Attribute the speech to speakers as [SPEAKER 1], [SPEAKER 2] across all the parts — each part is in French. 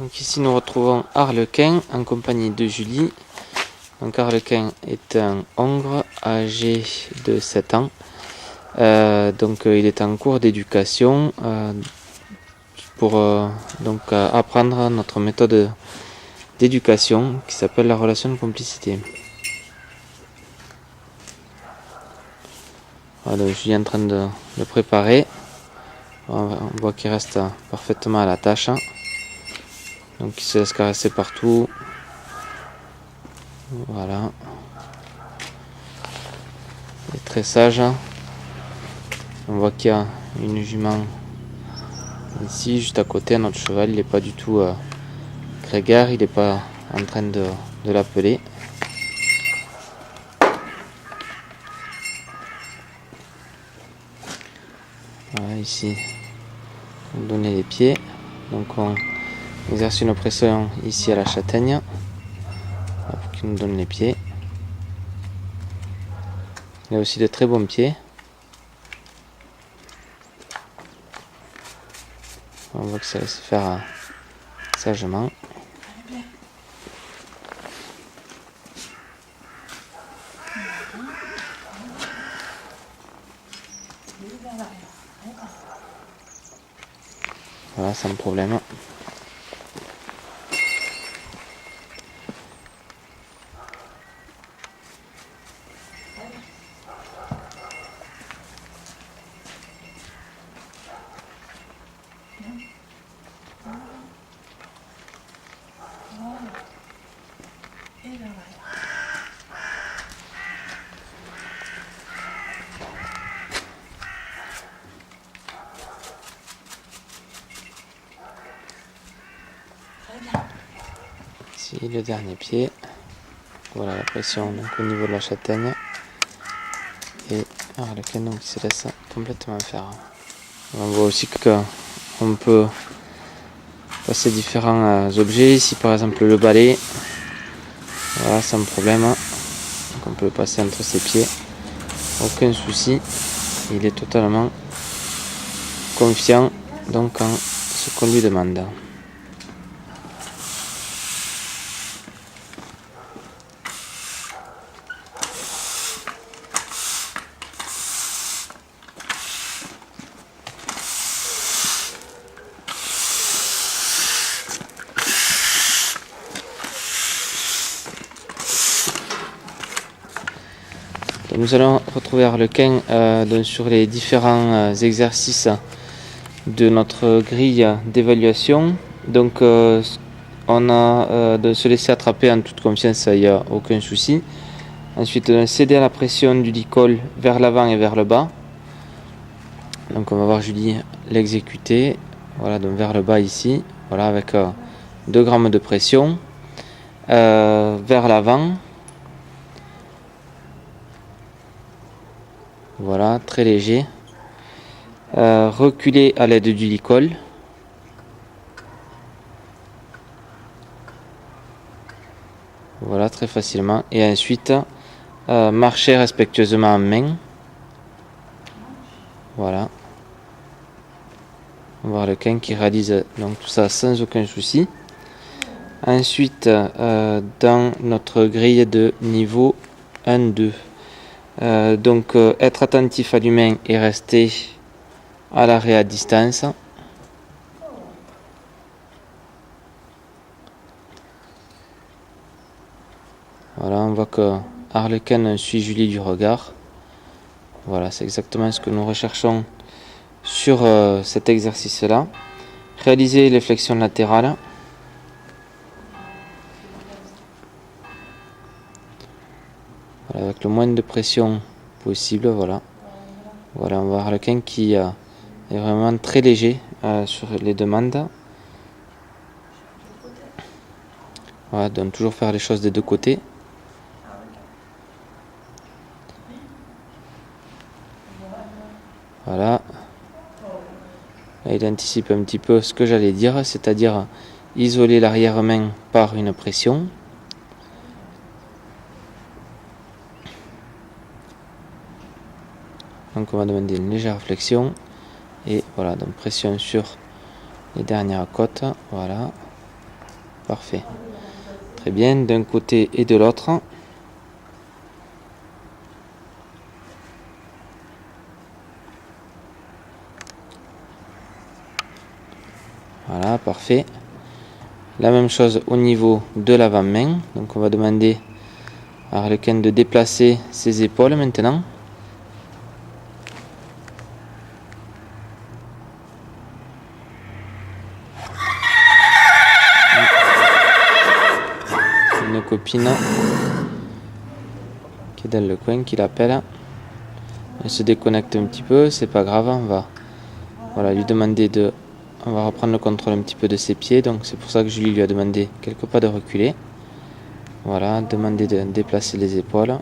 [SPEAKER 1] Donc ici nous retrouvons Harlequin en compagnie de Julie. Donc Harlequin est un hongre âgé de 7 ans. Il est en cours d'éducation pour apprendre notre méthode d'éducation qui s'appelle la relation de complicité. Voilà, donc Julie est en train de le préparer. On voit qu'il reste parfaitement à la tâche. Donc il se laisse caresser partout. Voilà. Il est très sage. On voit qu'il y a une jument ici, juste à côté. Notre cheval, il n'est pas du tout grégaire. Il n'est pas en train de l'appeler. Voilà, ici, on donnait les pieds. Donc on exerce une pression ici à la châtaigne pour qu'il nous donne les pieds. Il a aussi de très bons pieds. On voit que ça laisse faire sagement. Voilà, sans problème. Ici le dernier pied. Voilà la pression donc, au niveau de la châtaigne. Et Harlequin donc il se laisse complètement faire. On voit aussi qu'on peut passer différents objets. Ici par exemple le balai. Voilà, sans problème. Donc on peut le passer entre ses pieds. Aucun souci. Il est totalement confiant donc en ce qu'on lui demande. Donc nous allons retrouver Harlequin sur les différents exercices de notre grille d'évaluation. Donc on a de se laisser attraper en toute confiance, il n'y a aucun souci. Ensuite céder à la pression du licol vers l'avant et vers le bas. Donc on va voir Julie l'exécuter. Voilà, donc vers le bas ici. Voilà, avec 2 grammes de pression. Vers l'avant. Voilà, très léger. Reculer à l'aide du licol. Voilà, très facilement. Et ensuite, marcher respectueusement en main. Voilà. On va voir le Harlequin qui réalise donc tout ça sans aucun souci. Ensuite, dans notre grille de niveau 1-2. Être attentif à l'humain et rester à l'arrêt à distance. Voilà, on voit que Harlequin suit Julie du regard. Voilà, c'est exactement ce que nous recherchons sur cet exercice-là. Réaliser les flexions latérales. Voilà, avec le moins de pression possible. Voilà, on voit Harlequin qui est vraiment très léger sur les demandes. Voilà, donc toujours faire les choses des deux côtés. Voilà. Là, il anticipe un petit peu ce que j'allais dire, c'est-à-dire isoler l'arrière-main par une pression. Donc on va demander une légère flexion. Et voilà, donc pression sur les dernières côtes. Voilà. parfait. Très bien, d'un côté et de l'autre. Voilà, parfait. La même chose au niveau de l'avant-main. Donc on va demander à Harlequin de déplacer ses épaules maintenant. Une copine qui est dans le coin qui l'appelle. Elle se déconnecte un petit peu, c'est pas grave, on va lui demander de... On va reprendre le contrôle un petit peu de ses pieds, donc c'est pour ça que Julie lui a demandé quelques pas de reculer. Voilà, demander de déplacer les épaules.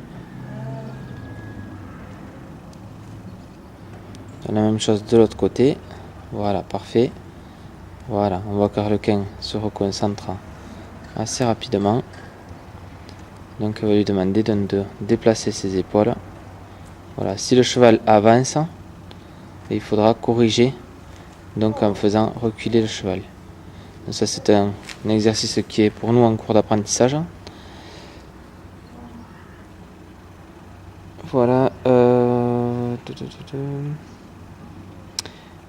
[SPEAKER 1] La même chose de l'autre côté. Voilà, parfait. Voilà, on voit qu'Harlequin se reconcentre assez rapidement. Donc on va lui demander de déplacer ses épaules. Voilà, si le cheval avance, il faudra corriger donc en faisant reculer le cheval. Donc ça c'est un exercice qui est pour nous en cours d'apprentissage. Voilà.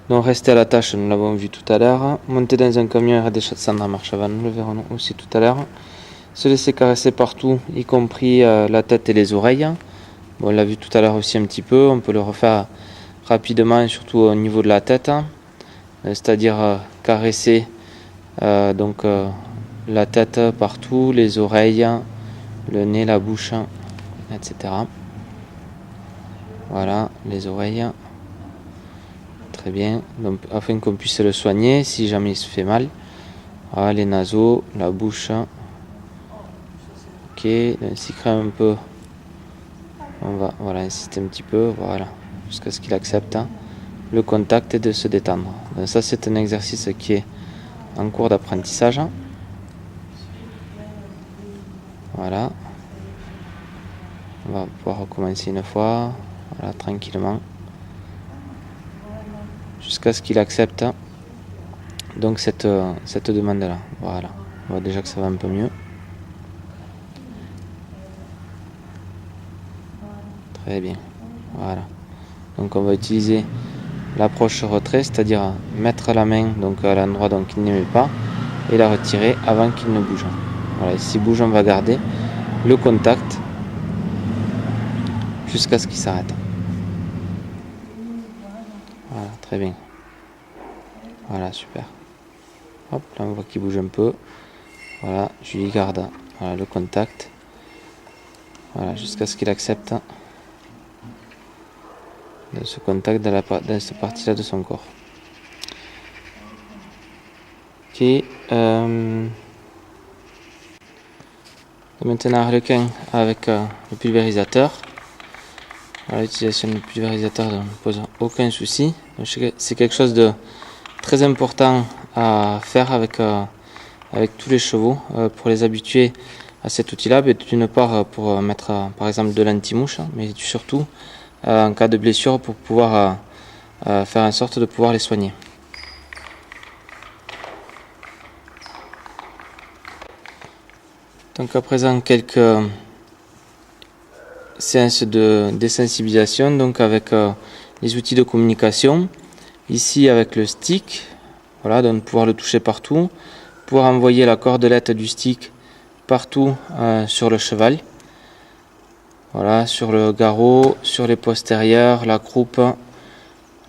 [SPEAKER 1] Donc rester à la tâche, nous l'avons vu tout à l'heure. Monter dans un camion et descendre en marche avant, nous le verrons aussi tout à l'heure. Se laisser caresser partout, y compris la tête et les oreilles. Bon, on l'a vu tout à l'heure aussi un petit peu, on peut le refaire rapidement, surtout au niveau de la tête. C'est-à-dire caresser donc la tête partout, les oreilles, le nez, la bouche, etc. Voilà, les oreilles. Très bien, donc afin qu'on puisse le soigner si jamais il se fait mal. Voilà, les naseaux, la bouche. Ok, ainsi crème un peu. On va insister un petit peu, voilà, jusqu'à ce qu'il accepte le contact et de se détendre. Donc ça c'est un exercice qui est en cours d'apprentissage. Voilà. On va pouvoir recommencer une fois, voilà, tranquillement. Jusqu'à ce qu'il accepte donc cette demande là. Voilà. On voit déjà que ça va un peu mieux. Très bien. Voilà. Donc on va utiliser l'approche retrait, c'est-à-dire mettre la main donc à l'endroit donc il n'aimait pas et la retirer avant qu'il ne bouge. Voilà, s'il bouge, on va garder le contact jusqu'à ce qu'il s'arrête. Voilà, très bien. Voilà, super. Hop, là on voit qu'il bouge un peu. Voilà, je lui garde voilà, le contact. Voilà, jusqu'à ce qu'il accepte de ce contact dans cette partie-là de son corps. Ok. Maintenant Harlequin avec le pulvérisateur. L'utilisation du pulvérisateur ne pose aucun souci. C'est quelque chose de très important à faire avec tous les chevaux pour les habituer à cet outil-là. D'une part pour mettre par exemple de l'anti-mouche, mais surtout en cas de blessure pour pouvoir faire en sorte de pouvoir les soigner. Donc à présent quelques séances de désensibilisation donc avec les outils de communication. Ici avec le stick, voilà, donc pouvoir le toucher partout, pouvoir envoyer la cordelette du stick partout sur le cheval. Voilà, sur le garrot, sur les postérieurs, la croupe,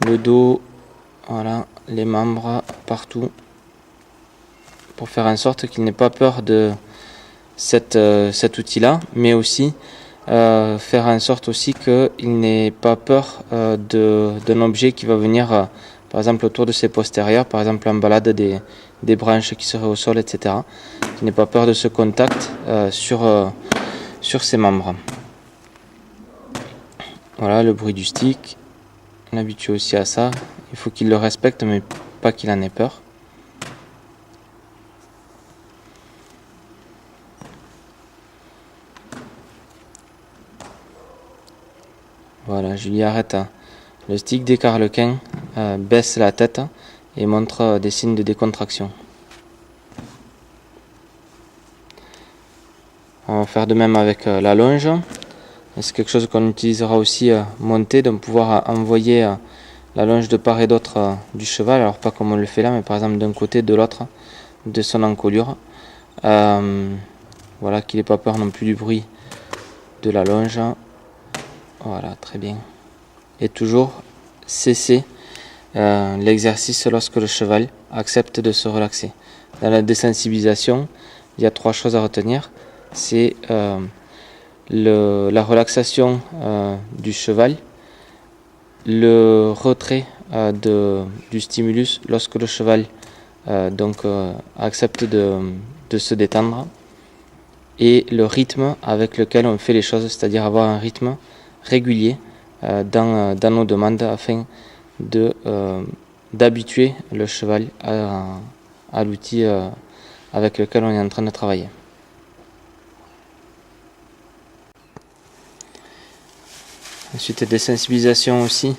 [SPEAKER 1] le dos, voilà, les membres, partout, pour faire en sorte qu'il n'ait pas peur de cet outil-là, mais aussi faire en sorte aussi qu'il n'ait pas peur d'un objet qui va venir, par exemple, autour de ses postérieurs, par exemple en balade des branches qui seraient au sol, etc. Qu'il n'ait pas peur de ce contact sur ses membres. Voilà le bruit du stick, on l'habitue aussi à ça, il faut qu'il le respecte mais pas qu'il en ait peur. Voilà, Julie arrête le stick dès qu'Harlequin baisse la tête et montre des signes de décontraction. On va faire de même avec la longe. C'est quelque chose qu'on utilisera aussi monté, de pouvoir envoyer la longe de part et d'autre du cheval. Alors pas comme on le fait là, mais par exemple d'un côté, de l'autre, de son encolure. Voilà, qu'il n'ait pas peur non plus du bruit de la longe. Voilà, très bien. Et toujours cesser l'exercice lorsque le cheval accepte de se relaxer. Dans la désensibilisation, il y a 3 choses à retenir. C'est la relaxation du cheval, le retrait du stimulus lorsque le cheval accepte de se détendre, et le rythme avec lequel on fait les choses, c'est-à-dire avoir un rythme régulier dans nos demandes afin d'habituer le cheval à l'outil avec lequel on est en train de travailler. Ensuite, des sensibilisations aussi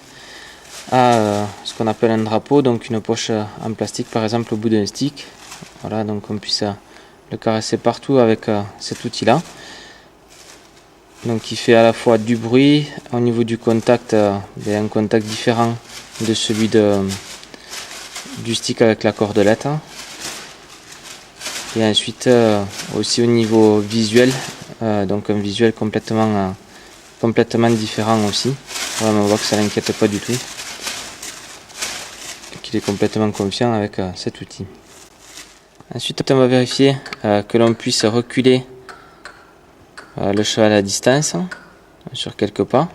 [SPEAKER 1] à ce qu'on appelle un drapeau, donc une poche en plastique par exemple au bout d'un stick. Voilà, donc on puisse le caresser partout avec cet outil-là. Donc il fait à la fois du bruit, au niveau du contact, il y a un contact différent de celui du stick avec la cordelette. Et ensuite aussi au niveau visuel, donc un visuel complètement différent aussi. Voilà, on voit que ça ne l'inquiète pas du tout, qu'il est complètement confiant avec cet outil. Ensuite on va vérifier que l'on puisse reculer le cheval à distance sur quelques pas.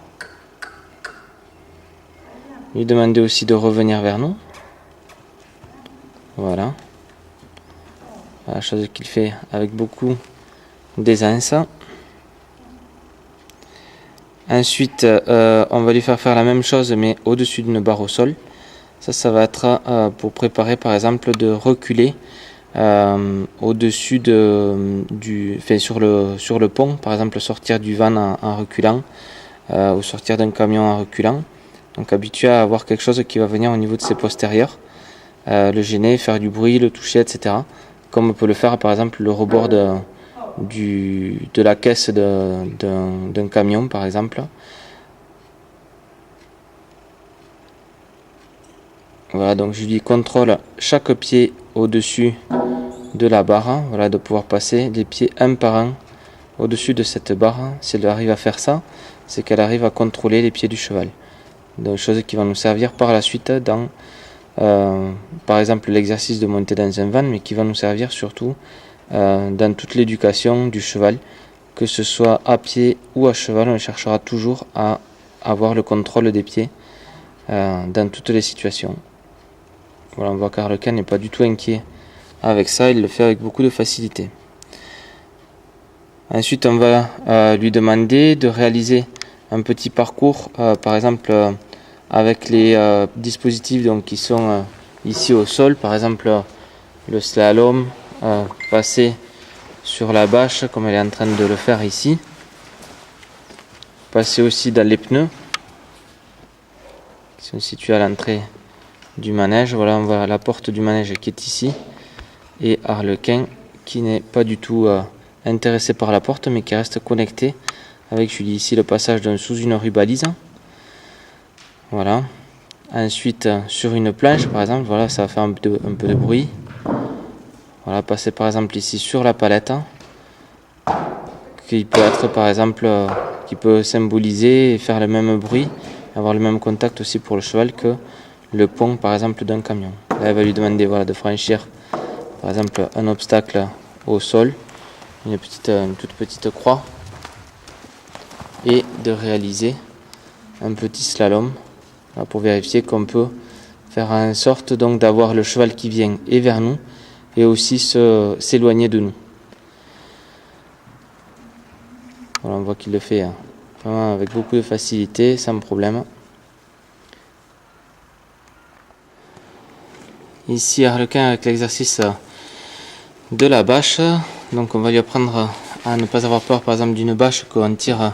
[SPEAKER 1] Lui demander aussi de revenir vers nous. Voilà. La chose qu'il fait avec beaucoup d'aisance. Ensuite, on va lui faire la même chose mais au-dessus d'une barre au sol. Ça va être pour préparer par exemple de reculer au-dessus sur le pont, par exemple sortir du van en reculant ou sortir d'un camion en reculant. Donc habitué à avoir quelque chose qui va venir au niveau de ses postérieurs, le gêner, faire du bruit, le toucher, etc. Comme on peut le faire par exemple le rebord de la caisse d'un camion par exemple. Voilà, donc je lui contrôle chaque pied au-dessus de la barre, voilà, de pouvoir passer les pieds un par un au-dessus de cette barre. Si elle arrive à faire ça, c'est qu'elle arrive à contrôler les pieds du cheval. Donc chose qui va nous servir par la suite dans par exemple l'exercice de monter dans un van, mais qui va nous servir surtout dans toute l'éducation du cheval, que ce soit à pied ou à cheval. On cherchera toujours à avoir le contrôle des pieds dans toutes les situations. Voilà, on voit qu'Arlequin n'est pas du tout inquiet avec ça, il le fait avec beaucoup de facilité. Ensuite on va lui demander de réaliser un petit parcours, par exemple avec les dispositifs donc, qui sont ici au sol, par exemple le slalom, passer sur la bâche comme elle est en train de le faire ici, passer aussi dans les pneus qui sont situés à l'entrée du manège. Voilà, on voit la porte du manège qui est ici, et Arlequin qui n'est pas du tout intéressé par la porte mais qui reste connecté avec Julie. Ici le passage sous une rubalise. Voilà. Ensuite sur une planche par exemple, voilà, ça va faire un peu de bruit. Voilà, passer par exemple ici sur la palette, qui peut être par exemple qui peut symboliser et faire le même bruit, avoir le même contact aussi pour le cheval que le pont par exemple d'un camion. Là, elle va lui demander, voilà, de franchir par exemple un obstacle au sol, une toute petite croix, et de réaliser un petit slalom, là, pour vérifier qu'on peut faire en sorte donc d'avoir le cheval qui vient et vers nous et aussi s'éloigner de nous. Voilà, on voit qu'il le fait vraiment avec beaucoup de facilité, sans problème. Ici Arlequin avec l'exercice de la bâche, donc on va lui apprendre à ne pas avoir peur par exemple d'une bâche qu'on tire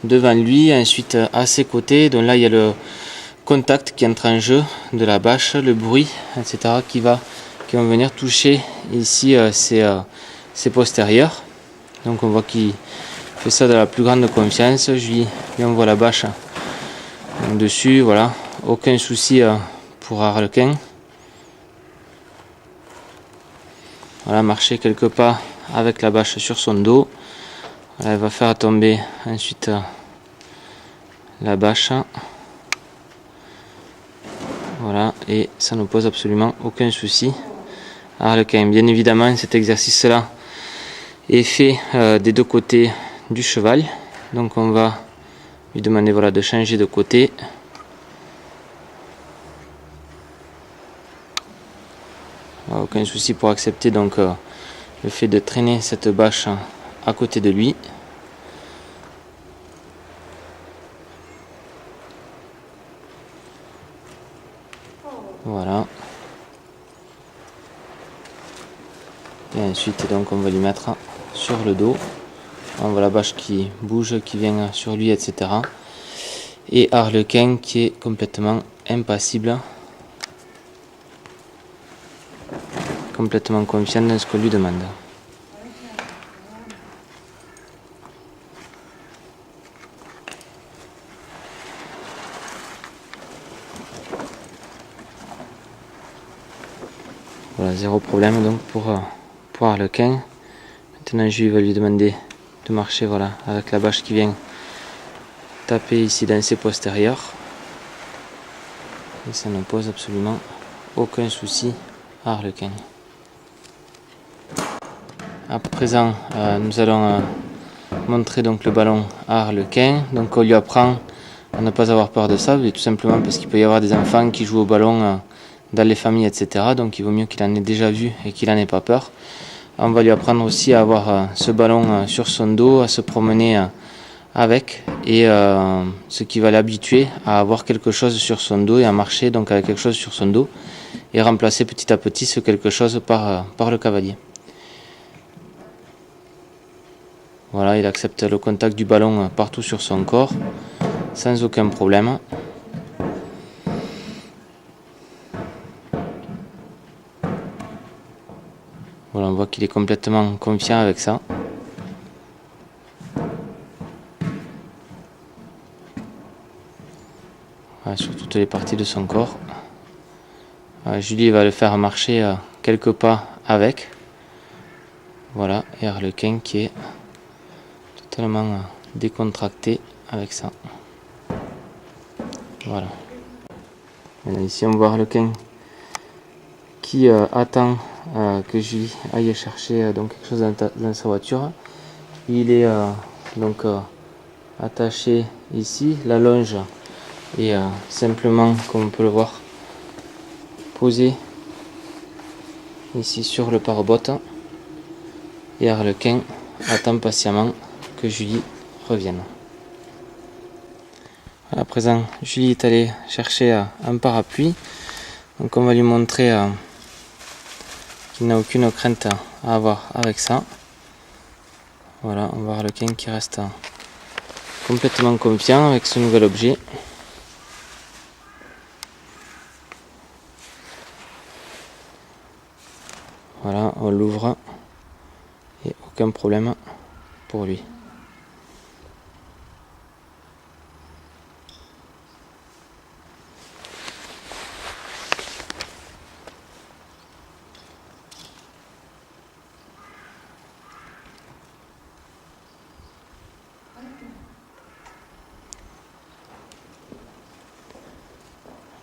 [SPEAKER 1] devant lui, ensuite à ses côtés. Donc là il y a le contact qui entre en jeu de la bâche, le bruit, etc. qui vont venir toucher ici ses postérieurs. Donc on voit qu'il fait ça de la plus grande confiance. Je lui envoie la bâche dessus, voilà, aucun souci pour Harlequin. Voilà, marcher quelques pas avec la bâche sur son dos. Voilà, elle va faire tomber ensuite la bâche. Voilà, et ça ne pose absolument aucun souci à Harlequin. Bien évidemment, cet exercice-là est fait des deux côtés du cheval. Donc on va lui demander, voilà, de changer de côté. Aucun souci pour accepter donc le fait de traîner cette bâche à côté de lui. Voilà. Et ensuite donc on va lui mettre sur le dos. On voit la bâche qui bouge, qui vient sur lui, etc. Et Harlequin qui est complètement impassible, complètement confiant dans ce qu'on lui demande. Voilà, zéro problème donc pour Harlequin. Maintenant je vais lui demander de marcher, voilà, avec la bâche qui vient taper ici dans ses postérieurs. Et ça ne pose absolument aucun souci à Harlequin. À présent, nous allons montrer donc le ballon à Harlequin. Donc on lui apprend à ne pas avoir peur de ça, tout simplement parce qu'il peut y avoir des enfants qui jouent au ballon dans les familles, etc. Donc il vaut mieux qu'il en ait déjà vu et qu'il n'en ait pas peur. On va lui apprendre aussi à avoir ce ballon sur son dos, à se promener avec, et ce qui va l'habituer à avoir quelque chose sur son dos et à marcher donc avec quelque chose sur son dos et remplacer petit à petit ce quelque chose par le cavalier. Voilà, il accepte le contact du ballon partout sur son corps sans aucun problème. Voilà, on voit qu'il est complètement confiant avec ça. Voilà, sur toutes les parties de son corps. Julie va le faire marcher quelques pas avec. Voilà, et Harlequin qui est totalement décontracté avec ça. Voilà. Et ici on voit Harlequin qui attend que Julie aille chercher donc quelque chose dans sa voiture. Il est donc attaché ici, la longe est simplement, comme on peut le voir, posée ici sur le pare-bottes, et Harlequin attend patiemment que Julie revienne. À présent, Julie est allée chercher un parapluie, donc on va lui montrer qu'il n'a aucune crainte à avoir avec ça. Voilà, on voit Harlequin qui reste complètement confiant avec ce nouvel objet. Voilà, on l'ouvre et aucun problème pour lui.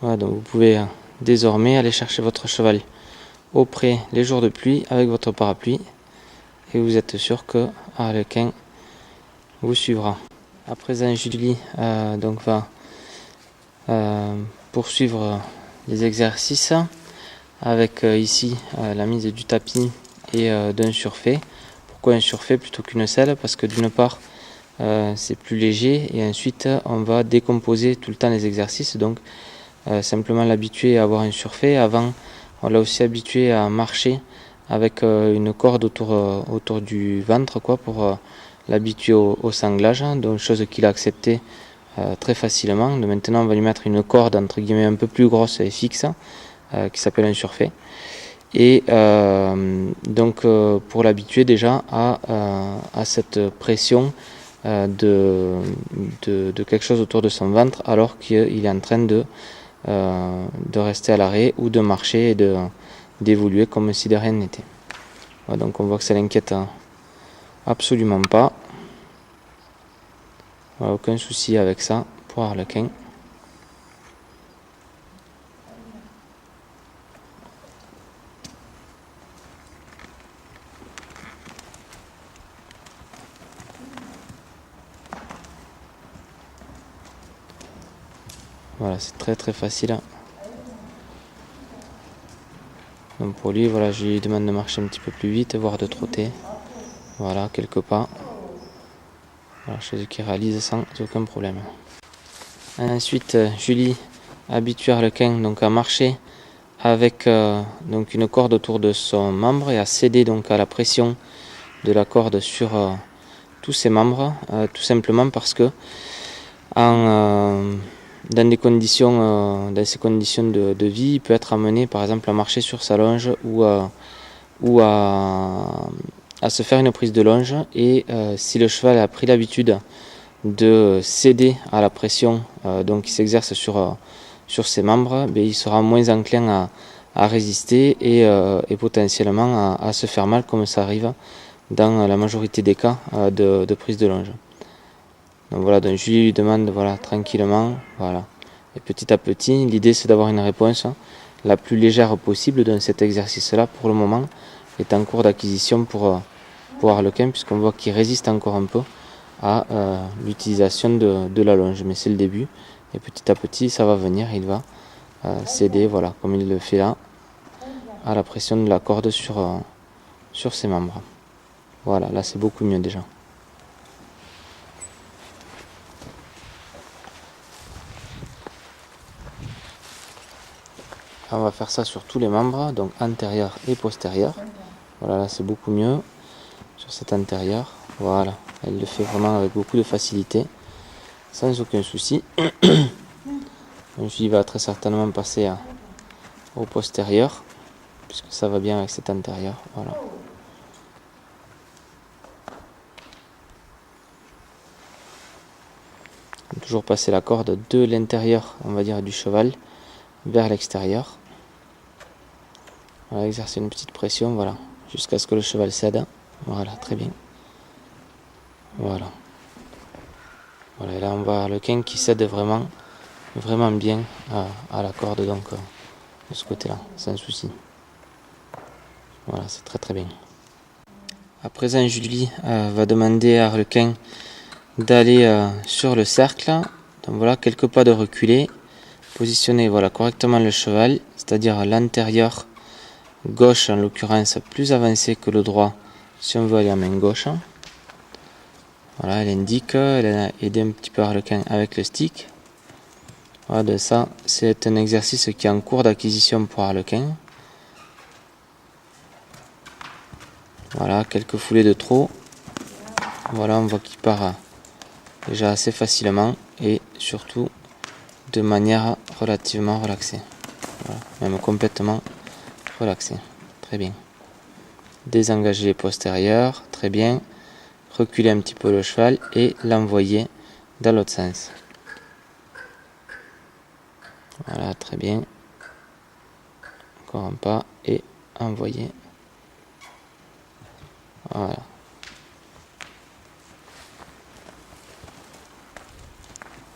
[SPEAKER 1] Voilà, donc vous pouvez désormais aller chercher votre cheval au pré les jours de pluie avec votre parapluie et vous êtes sûr que Harlequin vous suivra. À présent, Julie donc va poursuivre les exercices avec ici la mise du tapis et d'un surfait. Pourquoi un surfait plutôt qu'une selle? Parce que d'une part c'est plus léger et ensuite on va décomposer tout le temps les exercices, donc simplement l'habituer à avoir un surfait. Avant on l'a aussi habitué à marcher avec une corde autour du ventre quoi, pour l'habituer au sanglage, donc chose qu'il a accepté très facilement. Donc maintenant on va lui mettre une corde entre guillemets un peu plus grosse et fixe qui s'appelle un surfait, Et donc pour l'habituer déjà à cette pression de quelque chose autour de son ventre alors qu'il est en train de rester à l'arrêt ou de marcher et d'évoluer comme si de rien n'était. Voilà, donc on voit que ça l'inquiète absolument pas. Voilà, aucun souci avec ça pour Harlequin. Voilà, c'est très très facile. Donc pour lui, voilà, je lui demande de marcher un petit peu plus vite, voire de trotter. Voilà, quelques pas. Voilà, chose qu'il réalise sans aucun problème. Ensuite, Julie habitue Harlequin donc à marcher avec donc une corde autour de son membre et à céder donc à la pression de la corde sur tous ses membres, tout simplement parce que dans ces conditions de vie, il peut être amené par exemple à marcher sur sa longe ou à se faire une prise de longe, et si le cheval a pris l'habitude de céder à la pression donc qui s'exerce sur ses membres, il sera moins enclin à résister et potentiellement à se faire mal, comme ça arrive dans la majorité des cas de prise de longe. Donc voilà, donc Julie lui demande voilà, tranquillement, voilà. Et petit à petit, l'idée c'est d'avoir une réponse la plus légère possible. Donc cet exercice-là, pour le moment, est en cours d'acquisition pour Harlequin, puisqu'on voit qu'il résiste encore un peu à l'utilisation de la longe. Mais c'est le début, et petit à petit, ça va venir, il va céder, voilà, comme il le fait là, à la pression de la corde sur ses membres. Voilà, là c'est beaucoup mieux déjà. On va faire ça sur tous les membres, donc antérieur et postérieur. Voilà, là c'est beaucoup mieux sur cet antérieur. Voilà, elle le fait vraiment avec beaucoup de facilité, sans aucun souci. Donc il va très certainement passer au postérieur, puisque ça va bien avec cet antérieur. Voilà. Toujours passer la corde de l'intérieur, on va dire, du cheval vers l'extérieur. Voilà, exercer une petite pression, voilà, jusqu'à ce que le cheval cède. Voilà, très bien. Voilà. Voilà, et là on va avoir le Harlequin qui cède vraiment bien à la corde, donc de ce côté-là, sans souci. Voilà, c'est très très bien. À présent, Julie va demander à Harlequin d'aller sur le cercle. Donc voilà, quelques pas de reculer. Positionner voilà, correctement le cheval, c'est-à-dire l'antérieur gauche en l'occurrence plus avancé que le droit si on veut aller en main gauche. Voilà, elle indique, elle a aidé un petit peu Harlequin avec le stick. Voilà, de ça, c'est un exercice qui est en cours d'acquisition pour Harlequin. Voilà, quelques foulées de trop. Voilà, on voit qu'il part déjà assez facilement et surtout de manière relativement relaxée. Voilà, même complètement relaxé. Très bien. Désengager les postérieurs. Très bien. Reculer un petit peu le cheval et l'envoyer dans l'autre sens. Voilà, très bien. Encore un pas et envoyer. Voilà.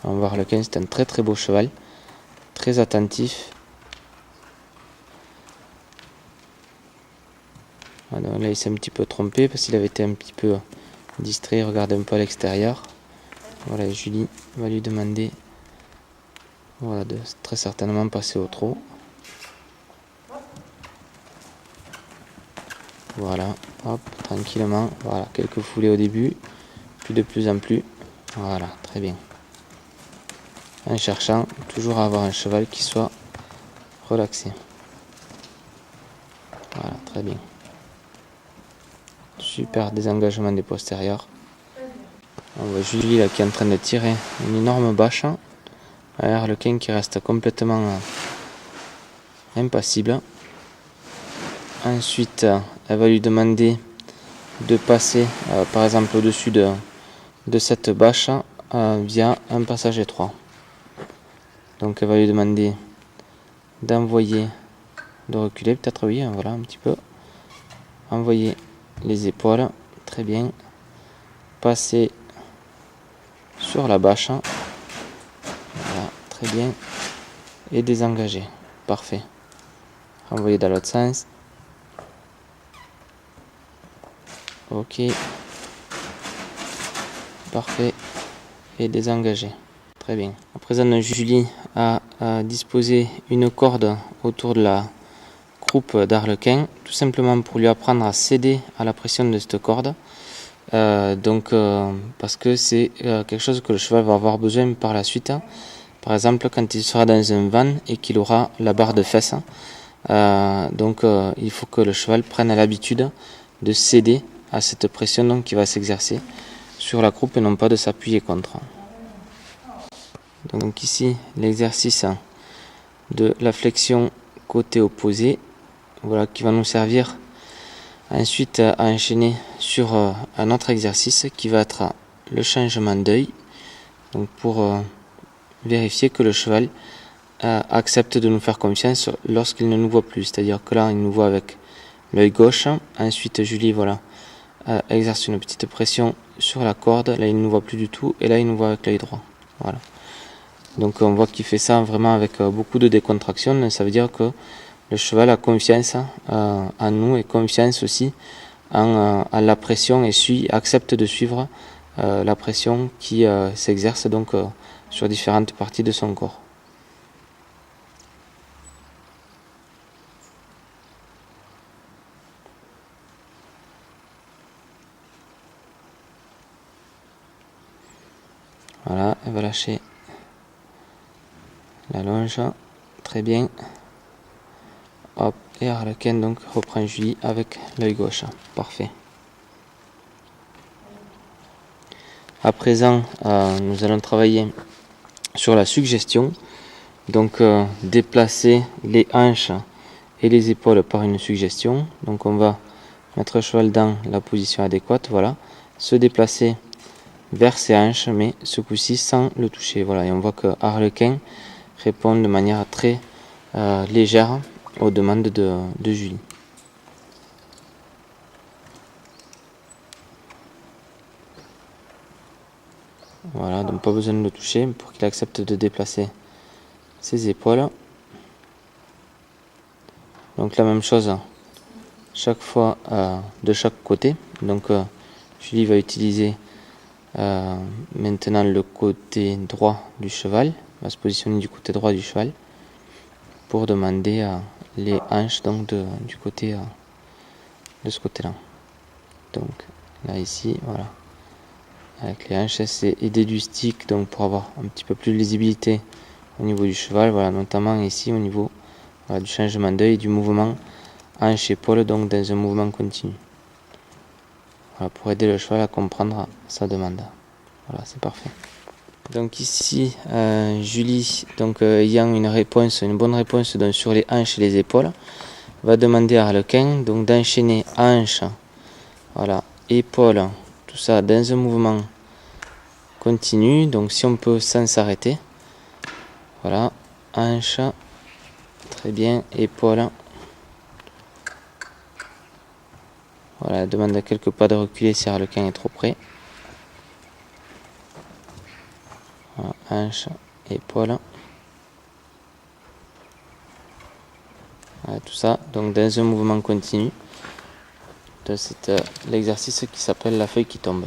[SPEAKER 1] On va voir le 15, c'est un très très beau cheval. Très attentif. Voilà, là il s'est un petit peu trompé parce qu'il avait été un petit peu distrait. Regarde un peu à l'extérieur. Voilà, Julie va lui demander voilà, de très certainement passer au trot. Voilà, hop, tranquillement. Voilà, quelques foulées au début, puis de plus en plus. Voilà, très bien. En cherchant toujours à avoir un cheval qui soit relaxé. Voilà, très bien. Super désengagement des postérieurs. On voit Julie là qui est en train de tirer une énorme bâche. Harlequin qui reste complètement impassible. Ensuite, elle va lui demander de passer par exemple au-dessus de cette bâche via un passage étroit. Donc elle va lui demander d'envoyer, de reculer peut-être, oui, voilà, un petit peu. Envoyer les épaules, très bien. Passer sur la bâche, voilà, très bien. Et désengager, parfait. Renvoyer dans l'autre sens. Ok. Parfait. Et désengager. Très bien. À présent, Julie a disposé une corde autour de la croupe d'Arlequin, tout simplement pour lui apprendre à céder à la pression de cette corde. Parce que c'est quelque chose que le cheval va avoir besoin par la suite. Par exemple, quand il sera dans un van et qu'il aura la barre de fesses. Il faut que le cheval prenne l'habitude de céder à cette pression qui va s'exercer sur la croupe et non pas de s'appuyer contre. Donc ici, l'exercice de la flexion côté opposé, voilà, qui va nous servir ensuite à enchaîner sur un autre exercice qui va être le changement d'œil, donc pour vérifier que le cheval accepte de nous faire confiance lorsqu'il ne nous voit plus. C'est-à-dire que là, il nous voit avec l'œil gauche. Ensuite, Julie, voilà, exerce une petite pression sur la corde. Là, il ne nous voit plus du tout. Et là, il nous voit avec l'œil droit. Voilà. Donc, on voit qu'il fait ça vraiment avec beaucoup de décontraction. Ça veut dire que le cheval a confiance en nous et confiance aussi en la pression et accepte de suivre la pression qui s'exerce donc sur différentes parties de son corps. Voilà, elle va lâcher la longe, très bien. Hop, et Arlequin donc reprend Julie avec l'œil gauche, parfait. À présent, nous allons travailler sur la suggestion, donc déplacer les hanches et les épaules par une suggestion. Donc on va mettre le cheval dans la position adéquate, voilà, se déplacer vers ses hanches, mais ce coup-ci sans le toucher. Voilà, et on voit que Arlequin répond de manière très légère aux demandes de Julie. Voilà, donc pas besoin de le toucher pour qu'il accepte de déplacer ses épaules. Donc la même chose chaque fois de chaque côté. Donc Julie va utiliser maintenant le côté droit du cheval, va se positionner du côté droit du cheval pour demander les hanches donc du côté de ce côté là. Donc là ici, voilà, avec les hanches, c'est aider du stick donc pour avoir un petit peu plus de lisibilité au niveau du cheval, voilà, notamment ici au niveau, voilà, du changement d'œil et du mouvement hanche-épaule, donc dans un mouvement continu. Voilà, pour aider le cheval à comprendre sa demande. Voilà, c'est parfait. Donc ici, Julie, donc ayant une bonne réponse donc, sur les hanches et les épaules, va demander à Arlequin donc d'enchaîner hanches, voilà, épaules, tout ça dans un mouvement continu. Donc si on peut sans s'arrêter, voilà, hanches, très bien, épaules. Voilà, elle demande à quelques pas de reculer si Arlequin est trop près. Voilà, hanches, épaules. Voilà, tout ça, donc dans un mouvement continu de l'exercice qui s'appelle la feuille qui tombe.